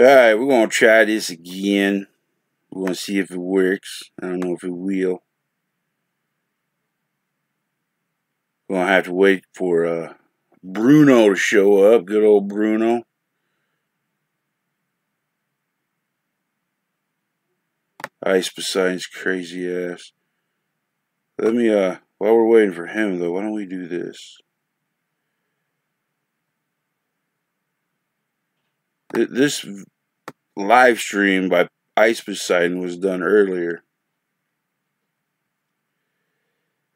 Alright, we're going to try this again. We're going to see if it works. I don't know if it will. We're going to have to wait for Bruno to show up. Good old Bruno. Ice Poseidon's crazy ass. Let me, while we're waiting for him, though, why don't we do this? This live stream by Ice Poseidon was done earlier.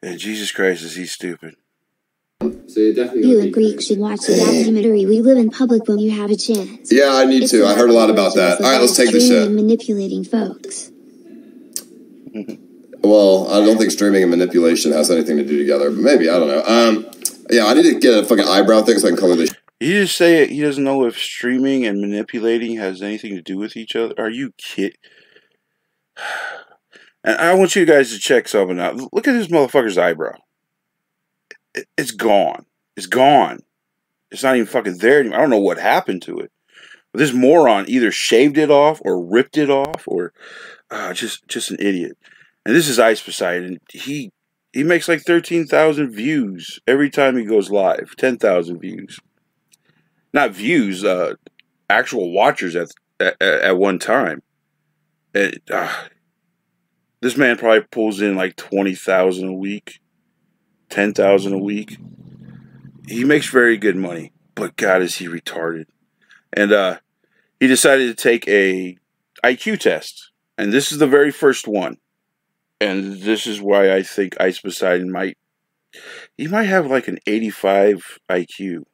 And Jesus Christ, is he stupid. So you and Greek should watch the documentary We Live in Public when you have a chance. Yeah, I need to. I heard a lot about that. All right, let's take this shit. And manipulating folks. Well, I don't think streaming and manipulation has anything to do together, but maybe, I don't know. Yeah, I need to get a fucking eyebrow thing so I can color this. He just say he doesn't know if streaming and manipulating has anything to do with each other. Are you kidding? And I want you guys to check something out. Look at this motherfucker's eyebrow. It's gone. It's gone. It's not even fucking there anymore. I don't know what happened to it. But this moron either shaved it off or ripped it off or just an idiot. And this is Ice Poseidon. He makes like 13,000 views every time he goes live. 10,000 views. Not views, actual watchers at one time. This man probably pulls in like 20,000 a week, 10,000 a week. He makes very good money, but God, is he retarded. And he decided to take a IQ test, and this is the very first one. And this is why I think Ice Poseidon might have like an 85 IQ.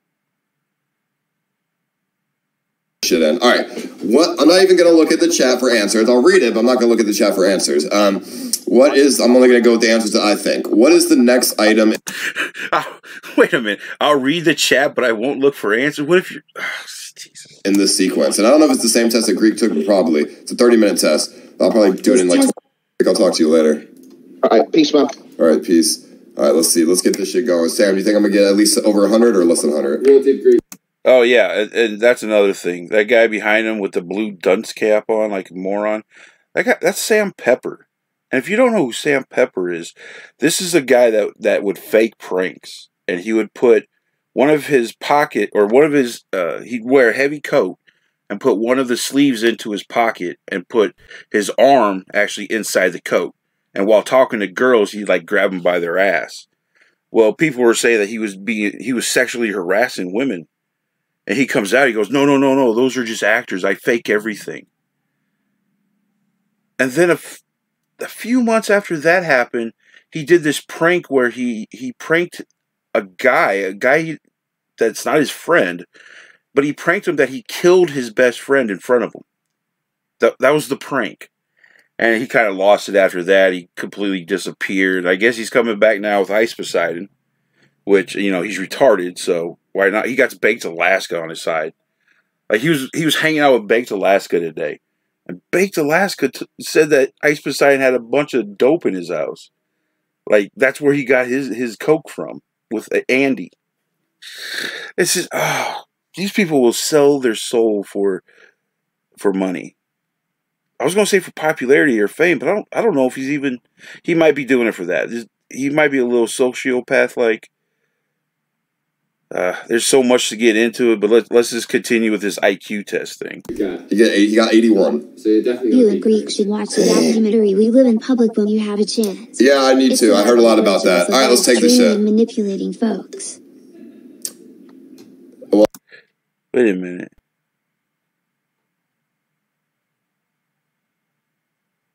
Shit in. All right. What? I'm not even going to look at the chat for answers. I'll read it, but I'm not going to look at the chat for answers. I'm only going to go with the answers that I think. What is the next item? Wait a minute. I'll read the chat, but I won't look for answers. What if you're... Jesus. In this sequence. And I don't know if it's the same test that Greek took, but probably. It's a 30-minute test. I'll probably do it in like 20. I'll talk to you later. All right. Peace, man. All right. Peace. All right. Let's see. Let's get this shit going. Sam, do you think I'm going to get at least over 100 or less than 100? Well, did Greek. Oh, yeah, and that's another thing. That guy behind him with the blue dunce cap on, like a moron, that's Sam Pepper. And if you don't know who Sam Pepper is, this is a guy that would fake pranks. And he would put one of his pocket, or one of his, he'd wear a heavy coat and put one of the sleeves into his pocket and put his arm actually inside the coat. And while talking to girls, he'd like grab them by their ass. Well, people were saying that he was sexually harassing women. And he comes out, he goes, no, those are just actors. I fake everything. And then a few months after that happened, he did this prank where he pranked a guy that's not his friend, but he pranked him that he killed his best friend in front of him. That was the prank. And he kind of lost it after that. He completely disappeared. I guess he's coming back now with Ice Poseidon, which, you know, he's retarded, so why not? He got Baked Alaska on his side. Like, he was hanging out with Baked Alaska today. And Baked Alaska said that Ice Poseidon had a bunch of dope in his house. Like, that's where he got his coke from, with Andy. It's just, these people will sell their soul for money. I was going to say for popularity or fame, but I don't know if he might be doing it for that. He might be a little sociopath, like. There's so much to get into it, but let's just continue with this IQ test thing. He got 81. So you and Greek should watch the documentary We Live in Public when you have a chance. Yeah, I need to. I heard a lot about that. All right, let's take this shit. And manipulating folks. Well, wait a minute.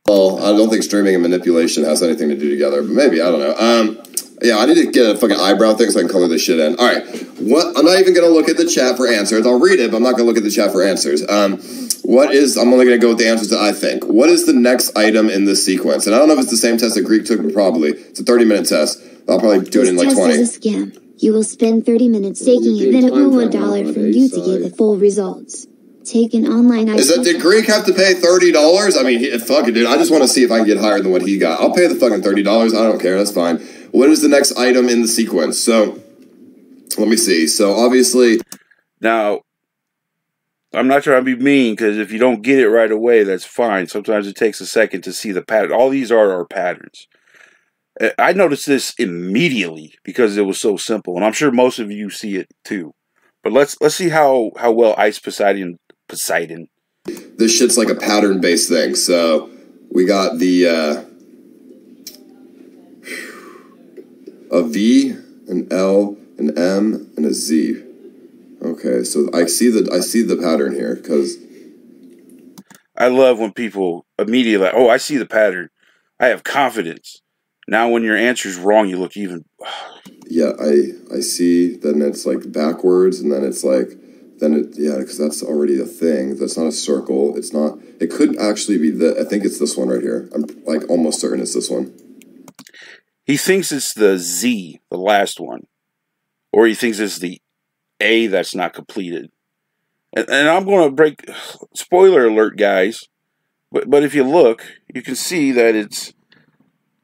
Well, I don't think streaming and manipulation has anything to do together, but maybe, I don't know. Yeah, I need to get a fucking eyebrow thing so I can color this shit in. All right. I'm not even going to look at the chat for answers. I'll read it, but I'm not going to look at the chat for answers. I'm only going to go with the answers that I think. What is the next item in this sequence? And I don't know if it's the same test that Greek took, but probably. It's a 30-minute test. I'll probably do it in like 20. This test is a scam. You will spend 30 minutes taking it, then it will $1 from you to get the full results. Take an online... Did Greek have to pay $30? I mean, fuck it, dude. I just want to see if I can get higher than what he got. I'll pay the fucking $30. I don't care. That's fine. What is the next item in the sequence? So, let me see. So, obviously... Now, I'm not trying to be mean, because if you don't get it right away, that's fine. Sometimes it takes a second to see the pattern. All these are patterns. I noticed this immediately because it was so simple, and I'm sure most of you see it too. But let's see how well Ice Poseidon. This shit's like a pattern-based thing. So we got the a V, an L, an M, and a Z. Okay, so I see the pattern here because I love when people immediately like, oh, I see the pattern. I have confidence. Now when your answer's wrong, you look even... Yeah, I see. Then it's like backwards, and then it's like... yeah, because that's already a thing. That's not a circle. It's not... It could actually be I think it's this one right here. I'm like almost certain it's this one. He thinks it's the Z, the last one. Or he thinks it's the A that's not completed. And I'm going to break... Spoiler alert, guys. But if you look, you can see that it's...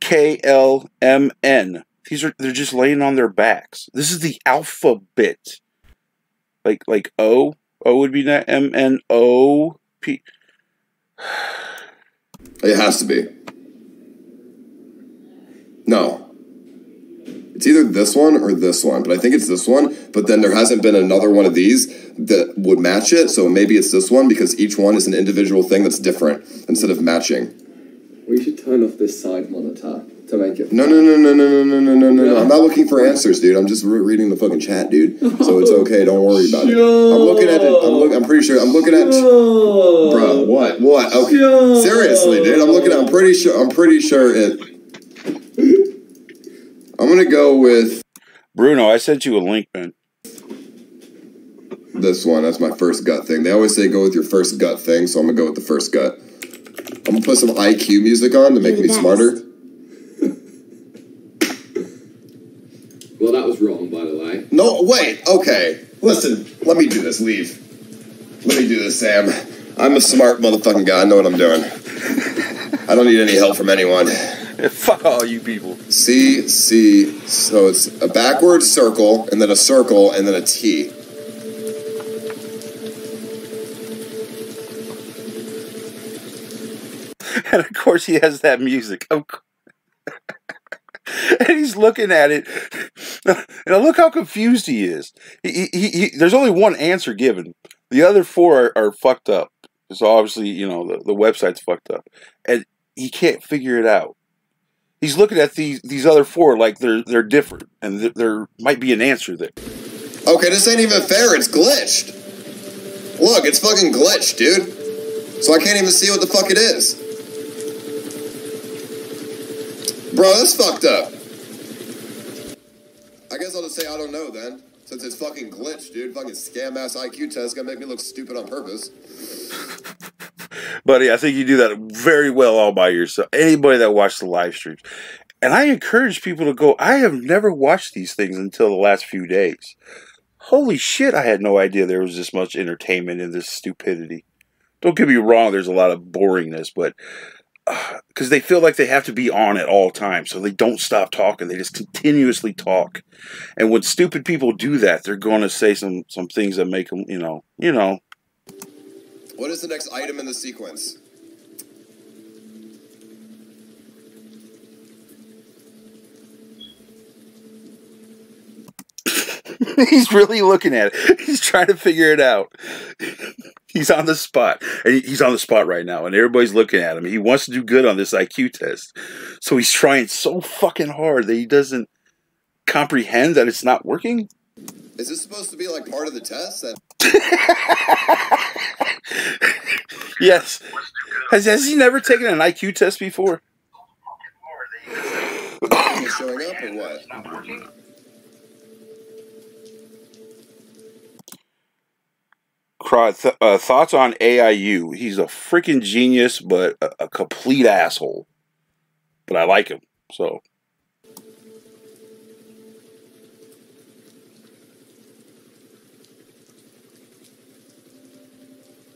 KLMN. They're just laying on their backs. This is the alphabet. Like O. O would be that MNOP. It has to be. No. It's either this one or this one, but I think it's this one. But then there hasn't been another one of these that would match it, so maybe it's this one because each one is an individual thing that's different instead of matching. We should turn off this side monitor to make it... No. I'm not looking for answers, dude. I'm just reading the fucking chat, dude. So it's okay. Don't worry about it. I'm looking at it. I'm pretty sure. I'm looking at... Bro, what? What? Okay. Seriously, dude. I'm pretty sure it... I'm going to go with... Bruno, I sent you a link, man. This one. That's my first gut thing. They always say go with your first gut thing, so I'm going to go with the first gut. I'm going to put some IQ music on to make me smarter. Well, that was wrong, by the way. No, wait. Okay. Listen, let me do this. Leave. Let me do this, Sam. I'm a smart motherfucking guy. I know what I'm doing. I don't need any help from anyone. Fuck all you people. C. So it's a backwards circle, and then a circle, and then a T. And of course he has that music. And he's looking at it. And look how confused he is. There's only one answer given. The other four are fucked up. So obviously, you know, the website's fucked up. And he can't figure it out. He's looking at these other four like they're different. And there might be an answer there. Okay, this ain't even fair. It's glitched. Look, it's fucking glitched, dude. So I can't even see what the fuck it is. Bro, that's fucked up. I guess I'll just say I don't know then. Since it's fucking glitched, dude. Fucking scam-ass IQ test gonna make me look stupid on purpose. Buddy, I think you do that very well all by yourself. Anybody that watched the live streams. And I encourage people to go. I have never watched these things until the last few days. Holy shit, I had no idea there was this much entertainment in this stupidity. Don't get me wrong, there's a lot of boringness, but... because they feel like they have to be on at all times, so they don't stop talking. They just continuously talk. And when stupid people do that, they're going to say some things that make them, you know. What is the next item in the sequence? He's really looking at it. He's trying to figure it out. He's on the spot. And he's on the spot right now. And everybody's looking at him. He wants to do good on this IQ test. So he's trying so fucking hard that he doesn't comprehend that it's not working. Is this supposed to be like part of the test? Yes. Has he never taken an IQ test before? Showing up or what? Thoughts on AIU? He's a freaking genius, but a complete asshole. But I like him, so.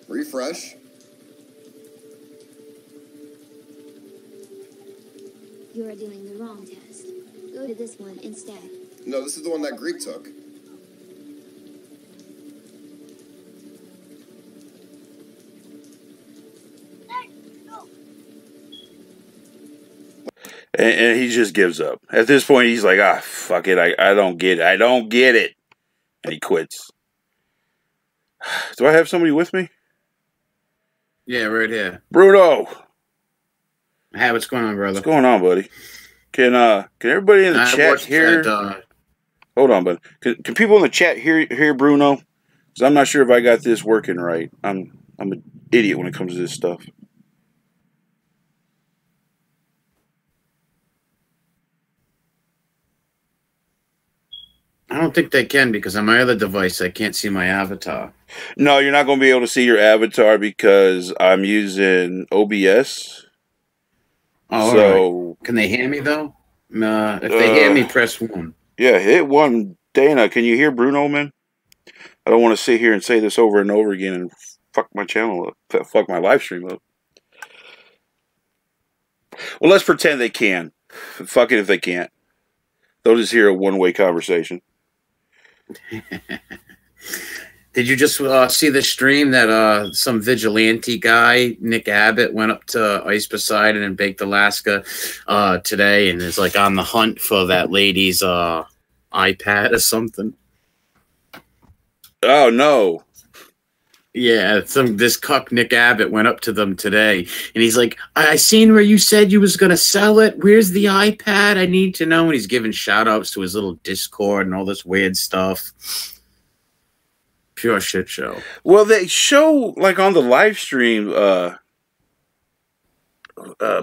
Refresh. You are doing the wrong test. Go to this one instead. No, this is the one that Greek took. And he just gives up. At this point, he's like, ah, fuck it. I don't get it. I don't get it. And he quits. Do I have somebody with me? Yeah, right here. Bruno. Hey, what's going on, brother? What's going on, buddy? Can everybody in the chat hear? Hold on, buddy. Can people in the chat hear Bruno? Because I'm not sure if I got this working right. I'm an idiot when it comes to this stuff. I don't think they can because on my other device I can't see my avatar. No, you're not going to be able to see your avatar because I'm using OBS. Oh, so right. Can they hear me though? If they hear me, press 1. Yeah, hit 1. Dana, can you hear Bruno, man? I don't want to sit here and say this over and over again and fuck my channel up, fuck my live stream up. Well, let's pretend they can. Fuck it if they can't. They'll just hear a one-way conversation. Did you just see the stream that some vigilante guy, Nick Abbott, went up to Ice Poseidon and Baked Alaska today and is like on the hunt for that lady's iPad or something? Oh, no. Yeah, this cuck Nick Abbott went up to them today, and he's like, I seen where you said you was going to sell it. Where's the iPad? I need to know. And he's giving shout-outs to his little Discord and all this weird stuff. Pure shit show. Well, they show, like, on the live stream,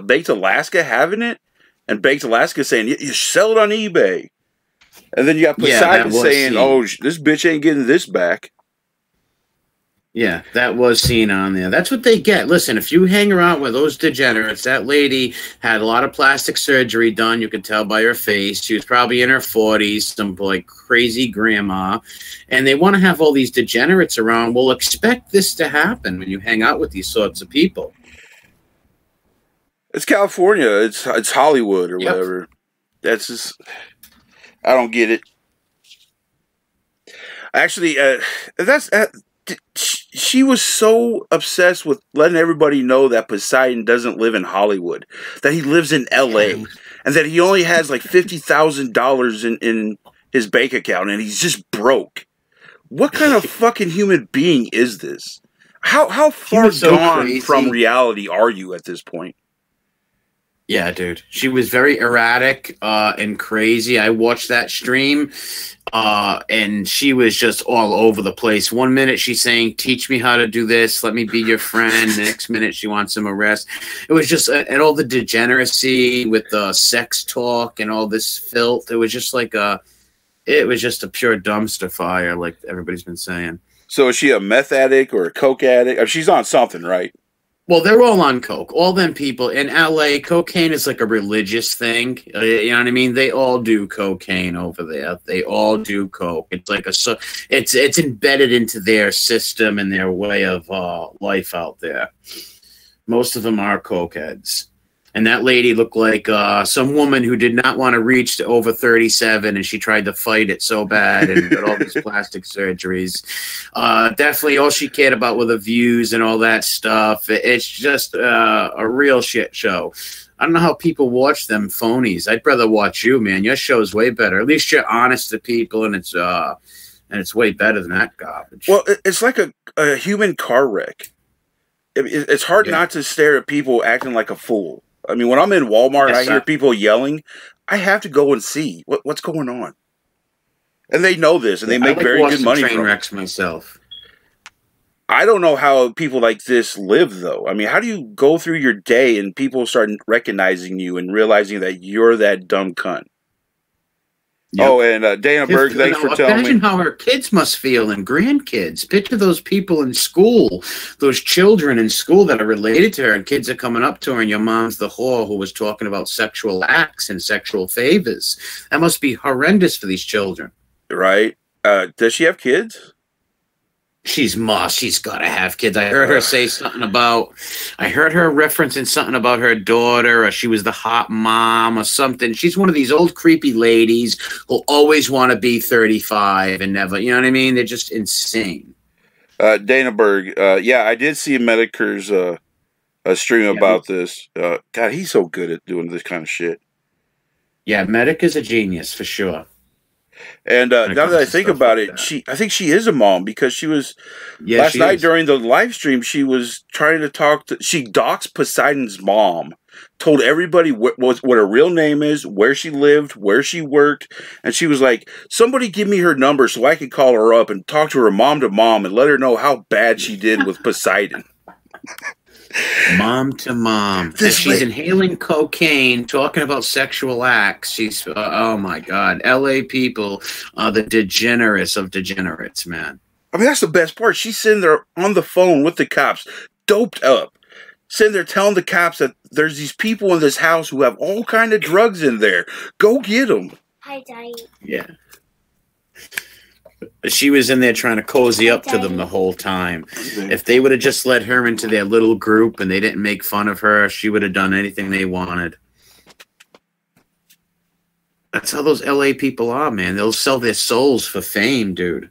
Baked Alaska having it, and Baked Alaska saying, you sell it on eBay. And then you got Poseidon saying, oh, this bitch ain't getting this back. Yeah, that was seen on there. That's what they get. Listen, if you hang around with those degenerates, that lady had a lot of plastic surgery done. You could tell by her face. She was probably in her 40s, some like crazy grandma. And they want to have all these degenerates around. Well, expect this to happen when you hang out with these sorts of people. It's California. It's Hollywood or whatever. That's just... I don't get it. Actually, she was so obsessed with letting everybody know that Poseidon doesn't live in Hollywood, that he lives in L.A., and that he only has like $50,000 in his bank account, and he's just broke. What kind of fucking human being is this? How far gone from reality are you at this point? Yeah, dude. She was very erratic and crazy. I watched that stream, and she was just all over the place. One minute she's saying, teach me how to do this. Let me be your friend. The next minute she wants some arrest. It was just, and all the degeneracy with the sex talk and all this filth. It was just like it was just a pure dumpster fire, like everybody's been saying. So is she a meth addict or a coke addict? She's on something, right? Well, they're all on coke. All them people in LA, cocaine is like a religious thing. You know what I mean? They all do cocaine over there. They all do coke. It's like it's embedded into their system and their way of life out there. Most of them are cokeheads. And that lady looked like some woman who did not want to reach to over 37, and she tried to fight it so bad and got all these plastic surgeries. Definitely all she cared about were the views and all that stuff. It's just a real shit show. I don't know how people watch them phonies. I'd rather watch you, man. Your show's way better. At least you're honest to people, and it's way better than that garbage. Well, it's like a human car wreck. It's hard not to stare at people acting like a fool. I mean, when I'm in Walmart and I hear people yelling, I have to go and see what's going on. And they know this, and they make very good money from it. Myself. I don't know how people like this live, though. I mean, how do you go through your day and people start recognizing you and realizing that you're that dumb cunt? Yep. Oh, and Dana Berg, thanks for telling me. Imagine how her kids must feel and grandkids. Picture those people in school, those children in school that are related to her, and kids are coming up to her, and your mom's the whore who was talking about sexual acts and sexual favors. That must be horrendous for these children. Right? Does she have kids? She's got to have kids. I heard her say something about, I heard her referencing something about her daughter, or she was the hot mom or something. She's one of these old creepy ladies who always want to be 35 and never, you know what I mean? They're just insane. Dana Berg, yeah, I did see Metokur's stream about this. God, he's so good at doing this kind of shit. Yeah, Medic is a genius for sure. And When it now that comes I to think stuff about like it, that. I think she is a mom because she was Yeah, last she night is. during the live stream. She was trying to talk to. She doxed Poseidon's mom, told everybody what her real name is, where she lived, where she worked, and she was like, "Somebody give me her number so I could call her up and talk to her mom to mom and let her know how bad she did with Poseidon." Mom to mom. As she's inhaling cocaine, talking about sexual acts. She's, oh my God. LA people are the degenerates of degenerates, man. I mean, that's the best part. She's sitting there on the phone with the cops, doped up, sitting there telling the cops that there's these people in this house who have all kind of drugs in there. Go get them. Hi, Daddy. Yeah. She was in there trying to cozy up to them the whole time. If they would have just let her into their little group and they didn't make fun of her, she would have done anything they wanted. That's how those LA people are, man. They'll sell their souls for fame, dude.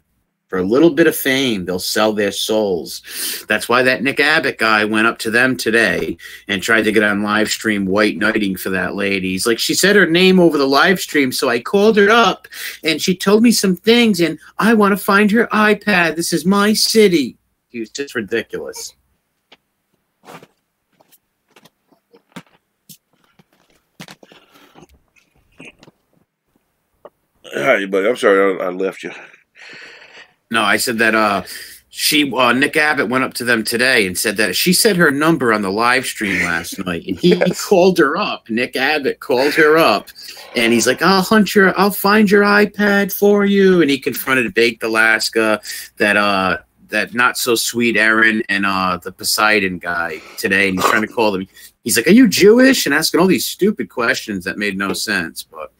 For a little bit of fame, they'll sell their souls. That's why that Nick Abbott guy went up to them today and tried to get on live stream white knighting for that lady. He's like, she said her name over the live stream, so I called her up, and she told me some things, and I want to find her iPad. This is my city. He was just ridiculous. Hi, buddy. I'm sorry I left you. No, I said that Nick Abbott went up to them today and said that she said her number on the live stream last night, and he called her up. Nick Abbott called her up, and he's like, I'll find your iPad for you. And he confronted Baked Alaska, that not so sweet Aaron, and the Poseidon guy today, and he's trying to call them. He's like, are you Jewish? And asking all these stupid questions that made no sense, but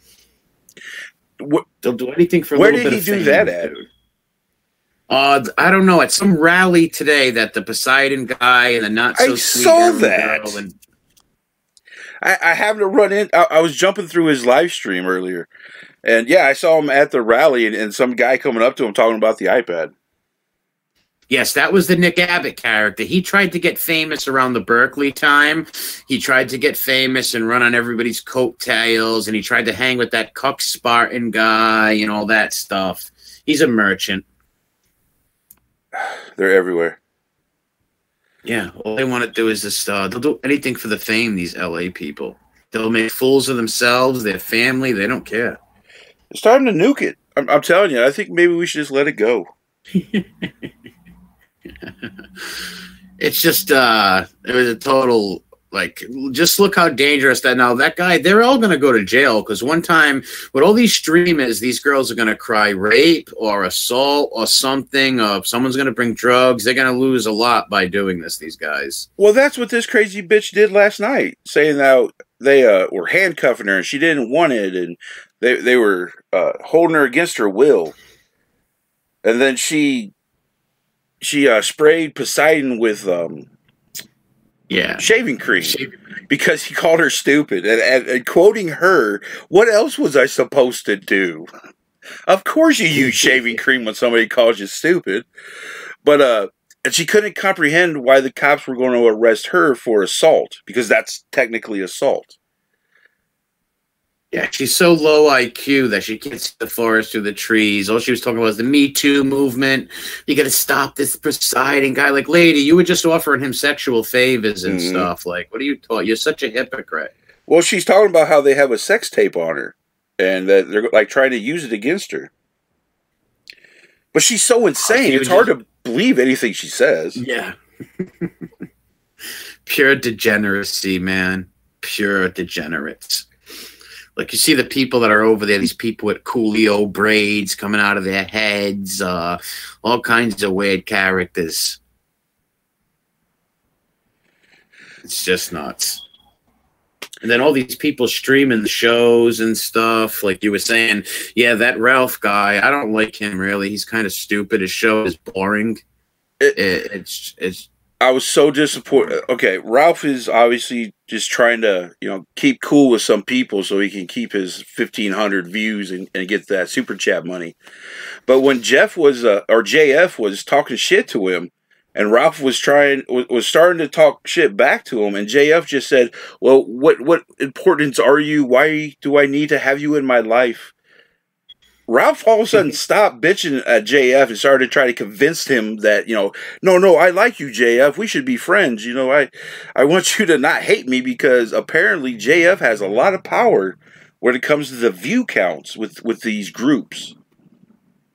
they'll do anything for a little bit of fame. Where did he do that at? Dude. I don't know. At some rally today, that the Poseidon guy and the not so sweet saw that. girl and I happened to run in. I was jumping through his live stream earlier, and yeah, I saw him at the rally, and some guy coming up to him talking about the iPad. Yes, that was the Nick Abbott character. He tried to get famous around the Berkeley time. He tried to get famous and run on everybody's coattails, and he tried to hang with that Cuck Spartan guy and all that stuff. He's a merchant. They're everywhere. Yeah, all they want to do is this. They'll do anything for the fame, these LA people. They'll make fools of themselves, their family. They don't care. It's time to nuke it. I'm telling you, I think maybe we should just let it go. It's just, it was a total, like, just look how dangerous that guy, they're all going to go to jail because one time with all these streamers, these girls are going to cry rape or assault or something, or someone's going to bring drugs. They're going to lose a lot by doing this, these guys. Well, that's what this crazy bitch did last night, saying that they were handcuffing her and she didn't want it, and they were holding her against her will. And then she sprayed Poseidon with shaving cream because he called her stupid. And quoting her, what else was I supposed to do? Of course you use shaving cream when somebody calls you stupid. But and she couldn't comprehend why the cops were going to arrest her for assault, because that's technically assault. Yeah, she's so low IQ that she can't see the forest through the trees. All she was talking about was the Me Too movement. You got to stop this Poseidon guy. Like, lady, you were just offering him sexual favors and stuff. Like, what are you talking? You're such a hypocrite. Well, she's talking about how they have a sex tape on her and that they're like trying to use it against her. But she's so insane. It's hard to believe anything she says. Yeah. Pure degeneracy, man. Pure degenerates. Like, you see the people that are over there, these people with Coolio braids coming out of their heads, all kinds of weird characters. It's just nuts. And then all these people streaming the shows and stuff. Like you were saying, yeah, that Ralph guy, I don't like him, really. He's kind of stupid. His show is boring. It's I was so disappointed. Okay, Ralph is obviously just trying to, keep cool with some people so he can keep his 1,500 views and get that super chat money. But when Jeff was, or JF was talking shit to him, And Ralph was starting to talk shit back to him, and JF just said, "Well, what importance are you? Why do I need to have you in my life?" Ralph all of a sudden stopped bitching at JF and started to try to convince him that, no, I like you, JF. We should be friends. I want you to not hate me because apparently JF has a lot of power when it comes to the view counts with these groups.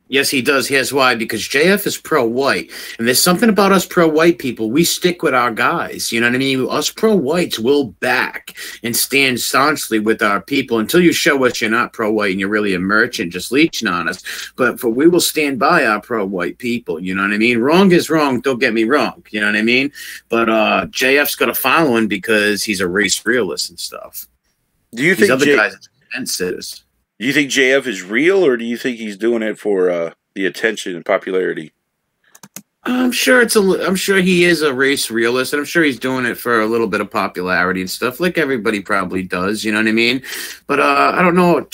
Yes, he does. Here's why. Because JF is pro-white. And there's something about us pro-white people. We stick with our guys. You know what I mean? Us pro-whites will back and stand staunchly with our people until you show us you're not pro-white and you're really a merchant just leeching on us. But we will stand by our pro-white people. You know what I mean? Wrong is wrong. Don't get me wrong. You know what I mean? But JF's got a following because he's a race realist and stuff. Do you These think other guys are fence-sitters. Do you think JF is real, or do you think he's doing it for the attention and popularity? I'm sure he is a race realist, and I'm sure he's doing it for a little bit of popularity and stuff, like everybody probably does. You know what I mean? But I don't know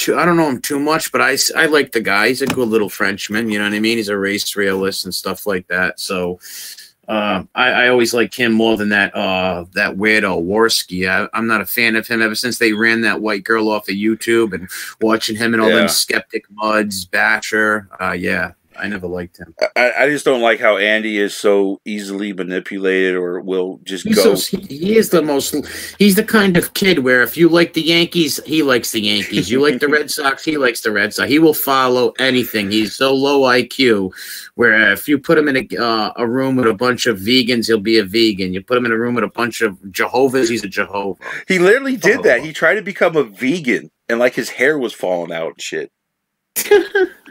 him too much. But I like the guy. He's a good little Frenchman. You know what I mean? He's a race realist and stuff like that. So. I always like him more than that weirdo Warski. I'm not a fan of him ever since they ran that white girl off of YouTube and watching him and all them skeptic muds, Basher. Yeah, I never liked him. I just don't like how Andy is so easily manipulated or will just go. He's the kind of kid where if you like the Yankees, he likes the Yankees. You like the Red Sox, he likes the Red Sox. He will follow anything. He's so low IQ where if you put him in a room with a bunch of vegans, he'll be a vegan. You put him in a room with a bunch of Jehovah's, he's a Jehovah. He literally did that. He tried to become a vegan and like his hair was falling out and shit.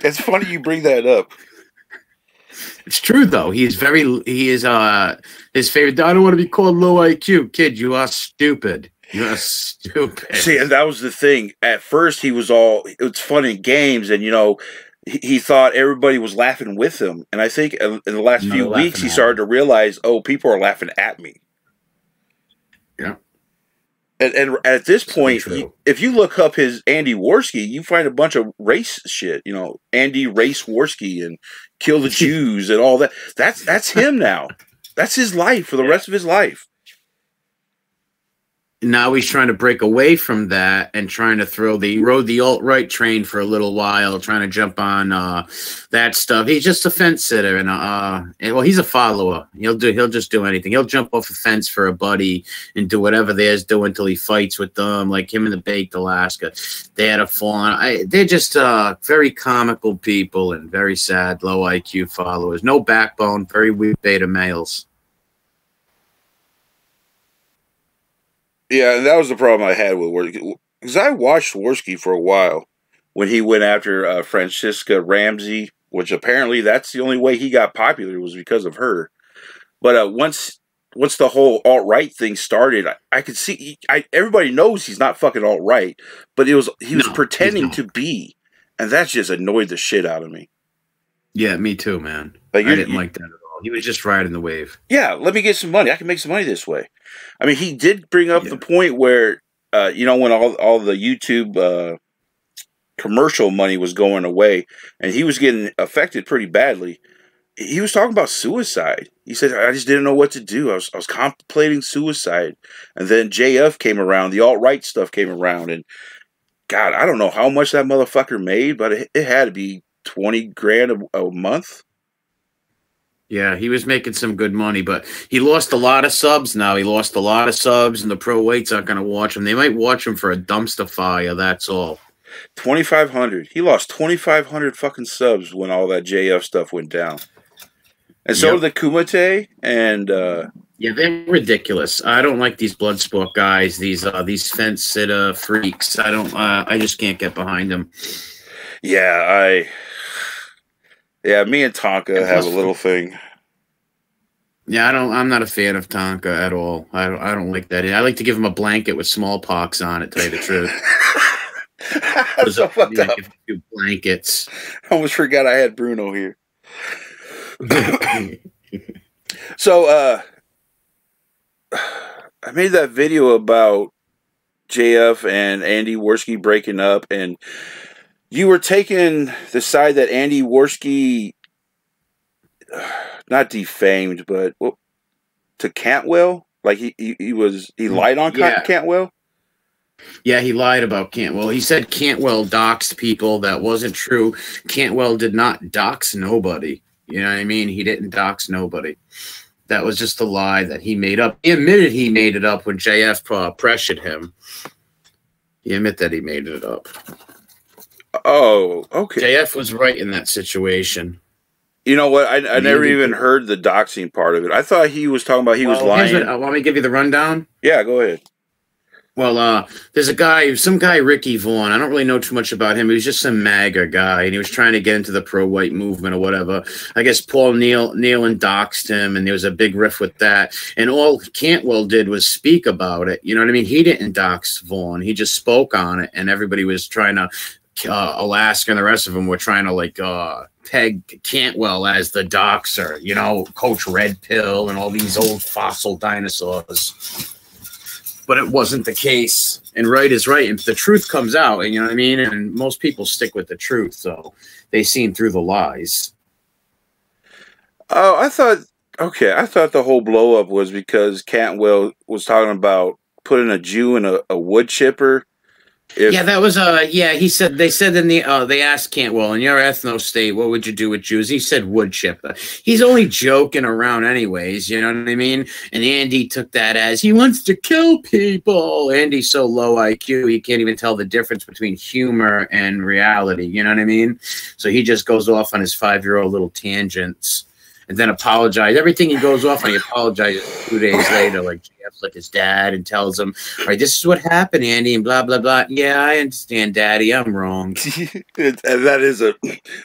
It's funny you bring that up. It's true though. He is his favorite. I don't want to be called low IQ. Kid, you are stupid. You are stupid. See, and that was the thing. At first it was fun and games, and he thought everybody was laughing with him. And I think in the last few weeks he started to realize, people are laughing at me. Yeah. And at this point, if you look up his Andywarski, you find a bunch of race shit. Andy Race Warski and kill the Jews and all that. That's him now. That's his life for the rest of his life. Now he's trying to break away from that and trying to rode the alt-right train for a little while, trying to jump on that stuff. He's just a fence sitter, and he's a follower. He'll just do anything. He'll jump off a fence for a buddy and do whatever theirs do until he fights with them, like him in the Baked Alaska. They had a fall-on. They're just very comical people and very sad, low IQ followers. No backbone, very weak beta males. Yeah, and that was the problem I had with Warski. Because I watched Warski for a while when he went after Francisca Ramsey, which apparently that's the only way he got popular was because of her. But once the whole alt-right thing started, I could see everybody knows he's not fucking alt-right, but he was pretending to be, and that just annoyed the shit out of me. Yeah, me too, man. I didn't like that at all. He was just riding the wave. Yeah, let me get some money. I can make some money this way. I mean, he did bring up the point where, when all the YouTube commercial money was going away, and he was getting affected pretty badly. He was talking about suicide. He said, "I just didn't know what to do. I was contemplating suicide." And then JF came around. The alt-right stuff came around, and God, I don't know how much that motherfucker made, but it had to be 20 grand a month. Yeah, he was making some good money, but he lost a lot of subs now. He lost a lot of subs, and the pro weights aren't going to watch him. They might watch him for a dumpster fire, that's all. 2,500. He lost 2,500 fucking subs when all that JF stuff went down. And so did the Kumite, and... yeah, they're ridiculous. I don't like these bloodsport guys, these fence sitter freaks. I just can't get behind them. Yeah, me and Tonka have a little thing. Yeah, I'm not a fan of Tonka at all. I don't like that. I like to give him a blanket with smallpox on it, tell you the truth. That's so fucked up. Give him a few blankets. I almost forgot I had Bruno here. So, I made that video about JF and Andywarski breaking up, and you were taking the side that Andywarski not defamed, but to Cantwell, like he lied on Cantwell. Yeah, he lied about Cantwell. He said Cantwell doxed people. That wasn't true. Cantwell did not dox nobody. You know what I mean? He didn't dox nobody. That was just a lie that he made up. He admitted he made it up when JF pressured him. He admitted that he made it up. Oh, okay. JF was right in that situation. You know what? I never even heard the doxing part of it. I thought he was talking about he was lying. Want me to give you the rundown? Yeah, go ahead. Well, there's some guy, Ricky Vaughn. I don't really know too much about him. He was just some MAGA guy, and he was trying to get into the pro-white movement or whatever. I guess Paul Nealon doxed him, and there was a big riff with that. And all Cantwell did was speak about it. You know what I mean? He didn't dox Vaughn. He just spoke on it, and everybody was trying to, Alaska and the rest of them were trying to, peg Cantwell as the doxer, you know, Coach Red Pill and all these old fossil dinosaurs. But it wasn't the case, and right is right, and the truth comes out, and you know what I mean. And most people stick with the truth, so they seen through the lies. Oh, I thought the whole blow up was because Cantwell was talking about putting a Jew in a wood chipper. Yeah, that was he said they asked Cantwell, in your ethno state, what would you do with Jews? He said wood chipper. He's only joking around anyways, you know what I mean? And Andy took that as he wants to kill people. Andy's so low IQ, he can't even tell the difference between humor and reality, you know what I mean? So he just goes off on his 5-year-old little tangents. And then apologize. Everything he goes off on, he apologizes 2 days later, like JF's like his dad, and tells him, all right, this is what happened, Andy, and blah, blah, blah. Yeah, I understand, Daddy. I'm wrong. And that is a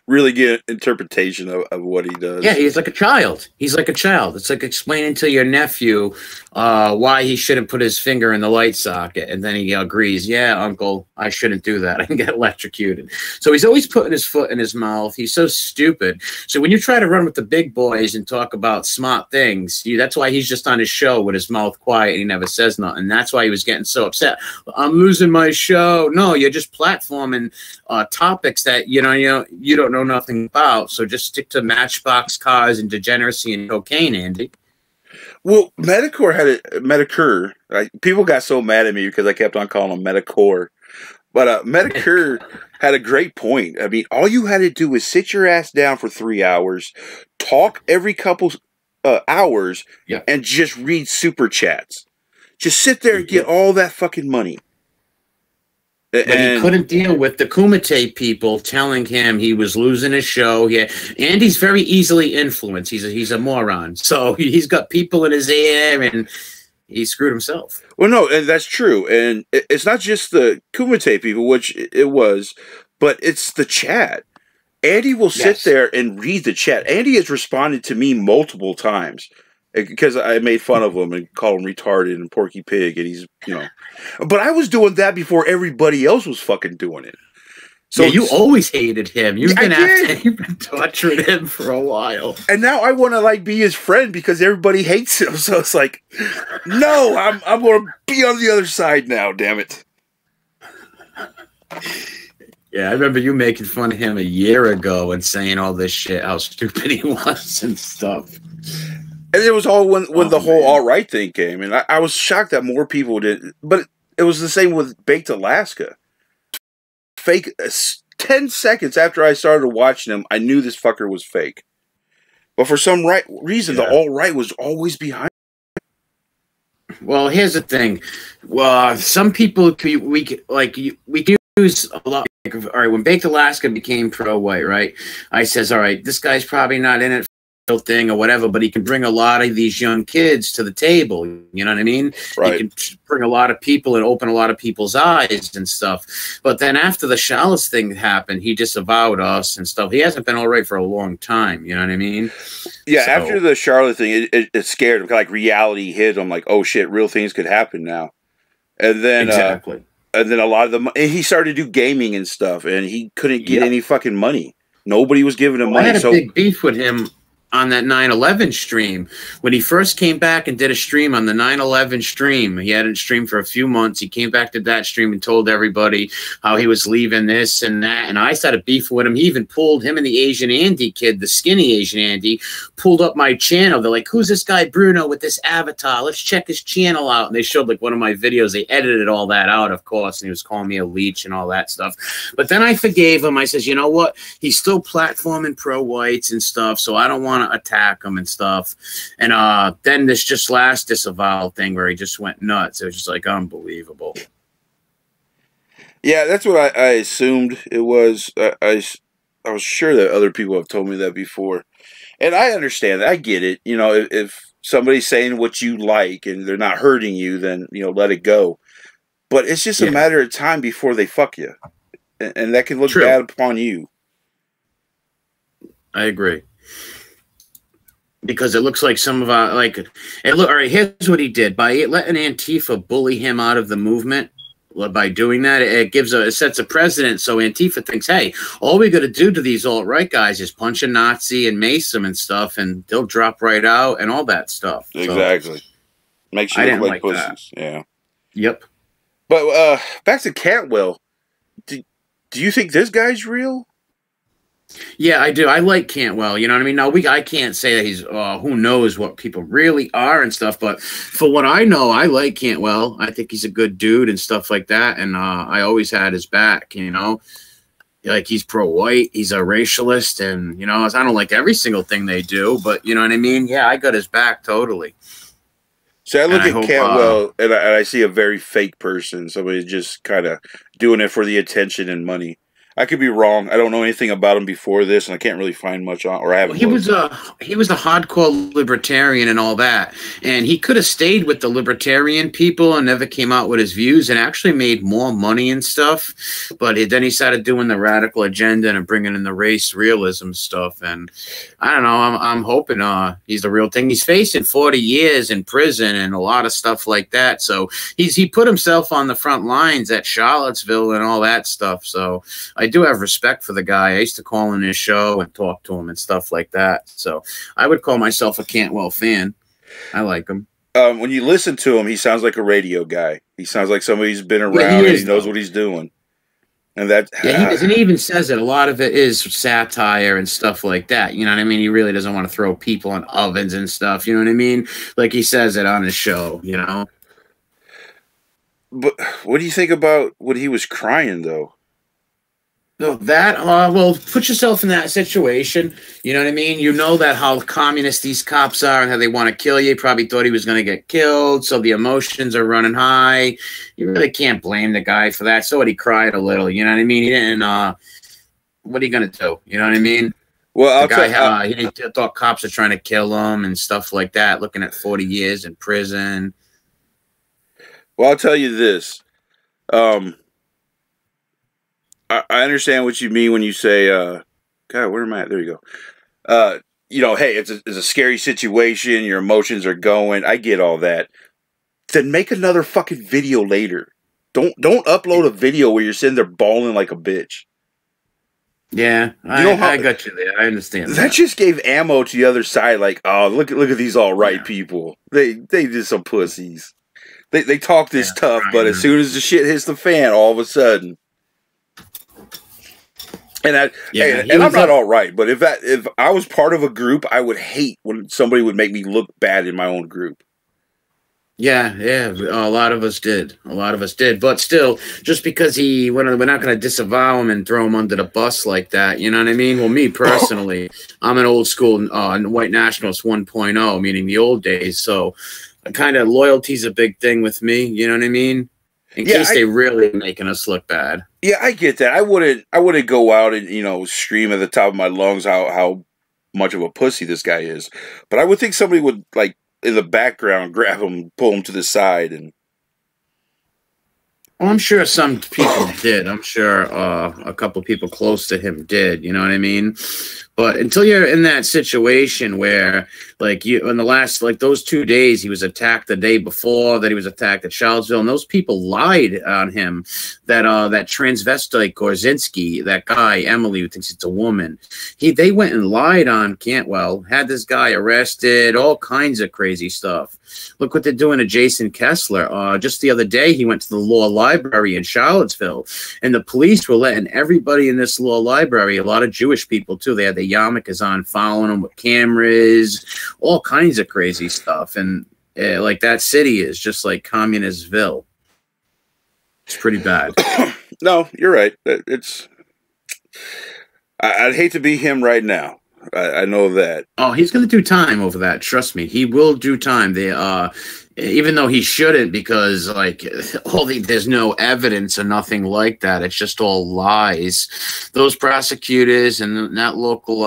really good interpretation of what he does. Yeah, he's like a child. He's like a child. It's like explaining to your nephew why he shouldn't put his finger in the light socket. And then he agrees, yeah, Uncle, I shouldn't do that. I can get electrocuted. So he's always putting his foot in his mouth. He's so stupid. So when you try to run with the big boys and talk about smart things, that's why he's just on his show with his mouth quiet and he never says nothing. That's why he was getting so upset. I'm losing my show. No, you're just platforming topics that you don't know nothing about. So just stick to Matchbox cars and degeneracy and cocaine, Andy. Well, metokur. People got so mad at me because I kept on calling him metokur. But metokur had a great point. I mean, all you had to do was sit your ass down for 3 hours, talk every couple hours, and just read super chats. Just sit there and get all that fucking money. But he couldn't deal with the Kumite people telling him he was losing his show. Andy's very easily influenced. He's a moron. So he's got people in his ear, and he screwed himself. Well, no, and that's true. And it's not just the Kumite people, which it was, but it's the chat. Andy will sit there and read the chat. Andy has responded to me multiple times because I made fun of him and called him retarded and Porky Pig, and he's, But I was doing that before everybody else was fucking doing it. So you always hated him. You've been torturing him for a while. And now I want to be his friend because everybody hates him. So it's like, no, I'm going to be on the other side now, damn it. Yeah, I remember you making fun of him a year ago and saying all this shit, how stupid he was and stuff. And it was all when the whole alt-right thing came. And I was shocked that more people did. But it was the same with Baked Alaska. Fake. 10 seconds after I started watching him, I knew this fucker was fake. But for some reason, the alt-right was always behind. Well, here's the thing. Well, some people we use a lot. All right, when Baked Alaska became pro-white, right? I says, all right, this guy's probably not in it thing or whatever, but he can bring a lot of these young kids to the table. You know what I mean? Right. He can bring a lot of people and open a lot of people's eyes and stuff. But then after the Chalice thing happened, he disavowed us and stuff. He hasn't been all right for a long time. You know what I mean? Yeah. So, after the Charlotte thing, it scared him. Reality hit him. Like, oh shit, real things could happen now. And then exactly. And then a lot of them. And he started to do gaming and stuff, and he couldn't get any fucking money. Nobody was giving him money. I had a big beef with him on that 9/11 stream. When he first came back and did a stream on the 9/11 stream, he hadn't streamed for a few months. He came back to that stream and told everybody how he was leaving this and that. And I started beefing with him. He even pulled him and the Asian Andy kid, the skinny Asian Andy, pulled up my channel. They're like, who's this guy Bruno with this avatar? Let's check his channel out. And they showed like one of my videos. They edited all that out, of course. And he was calling me a leech and all that stuff. But then I forgave him. I says, you know what? He's still platforming pro-whites and stuff. So I don't want to attack him and stuff. And then this just last disavowal thing where he just went nuts. It was just like unbelievable. Yeah, that's what I assumed it was. I was sure that other people have told me that before. And I understand that. I get it. You know, if somebody's saying what you like and they're not hurting you, then, you know, let it go. But it's just a matter of time before they fuck you. And that can look bad upon you. I agree. Because it looks like some of our, like, all right, here's what he did. By letting Antifa bully him out of the movement, by doing that, it sets a precedent. So Antifa thinks, hey, all we got to do to these alt-right guys is punch a Nazi and mace them and stuff, and they'll drop right out and all that stuff. Exactly. So, makes you look like pussies. That. Yeah. Yep. But back to Cantwell. Do you think this guy's real? Yeah, I do. I like Cantwell. You know what I mean? Now, I can't say that he's who knows what people really are and stuff. But for what I know, I like Cantwell. I think he's a good dude and stuff like that. And I always had his back, you know. Like, he's pro-white. He's a racialist. And, you know, I don't like every single thing they do. But, you know what I mean? Yeah, I got his back totally. So I look at Cantwell and I see a very fake person. Somebody just kind of doing it for the attention and money. I could be wrong. I don't know anything about him before this, and I can't really find much on. Or I haven't. He was a hardcore libertarian and all that, and he could have stayed with the libertarian people and never came out with his views, and actually made more money and stuff. But then he started doing the radical agenda and bringing in the race realism stuff. And I don't know. I'm hoping he's the real thing. He's facing 40 years in prison and a lot of stuff like that. So he put himself on the front lines at Charlottesville and all that stuff. So I do have respect for the guy. I used to call in his show and talk to him and stuff like that. So I would call myself a Cantwell fan. I like him. When you listen to him, he sounds like a radio guy. He sounds like somebody who's been around and he knows what he's doing. And that, and he even says it. A lot of it is satire and stuff like that. You know what I mean? He really doesn't want to throw people in ovens and stuff. You know what I mean? Like he says it on his show, you know? But what do you think about when he was crying, though? No, well, put yourself in that situation. You know what I mean? You know that how communist these cops are and how they want to kill you. He probably thought he was going to get killed, so the emotions are running high. You really can't blame the guy for that. So he cried a little. You know what I mean? He didn't. What are you going to do? You know what I mean? Well, he thought cops are trying to kill him and stuff like that. Looking at 40 years in prison. Well, I'll tell you this. I understand what you mean when you say, God, where am I at? There you go. You know, hey, it's a scary situation. Your emotions are going. I get all that. Then make another fucking video later. Don't upload a video where you're sitting there bawling like a bitch. Yeah, I got you there. I understand. That just gave ammo to the other side. Like, oh, look at these all right people. They did some pussies. They talk this tough, but as soon as the shit hits the fan, all of a sudden. And I'm not all right, but if I was part of a group, I would hate when somebody would make me look bad in my own group. Yeah, a lot of us did. But still, just because we're not going to disavow him and throw him under the bus like that. You know what I mean? Well, me personally, I'm an old school white nationalist 1.0, meaning the old days. So kind of loyalty's a big thing with me. You know what I mean? In case they really making us look bad. Yeah, I get that. I wouldn't go out and, scream at the top of my lungs how much of a pussy this guy is. But I would think somebody would, like, in the background, grab him, pull him to the side. And well, I'm sure some people did. I'm sure a couple people close to him did. You know what I mean? But until you're in that situation where, like, you in the last, like, those 2 days, he was attacked the day before, that he was attacked at Charlottesville, and those people lied on him. That transvestite Gorzinski, that guy Emily who thinks it's a woman, they went and lied on Cantwell, had this guy arrested, all kinds of crazy stuff. Look what they're doing to Jason Kessler. Just the other day, he went to the law library in Charlottesville, and the police were letting everybody in this law library, a lot of Jewish people too. They had the yarmulkes on, following them with cameras, all kinds of crazy stuff. And like, that city is just like Communistville. It's pretty bad. No, you're right. I'd hate to be him right now. I know that. Oh, he's going to do time over that. Trust me, he will do time. Even though he shouldn't, because like there's no evidence or nothing like that. It's just all lies. Those prosecutors and that local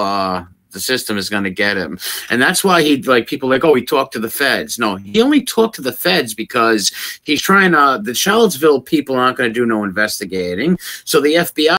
the system is going to get him, and that's why people are like, oh, he talked to the feds. No, he only talked to the feds because he's trying to. The Charlottesville people aren't going to do no investigating, so the FBI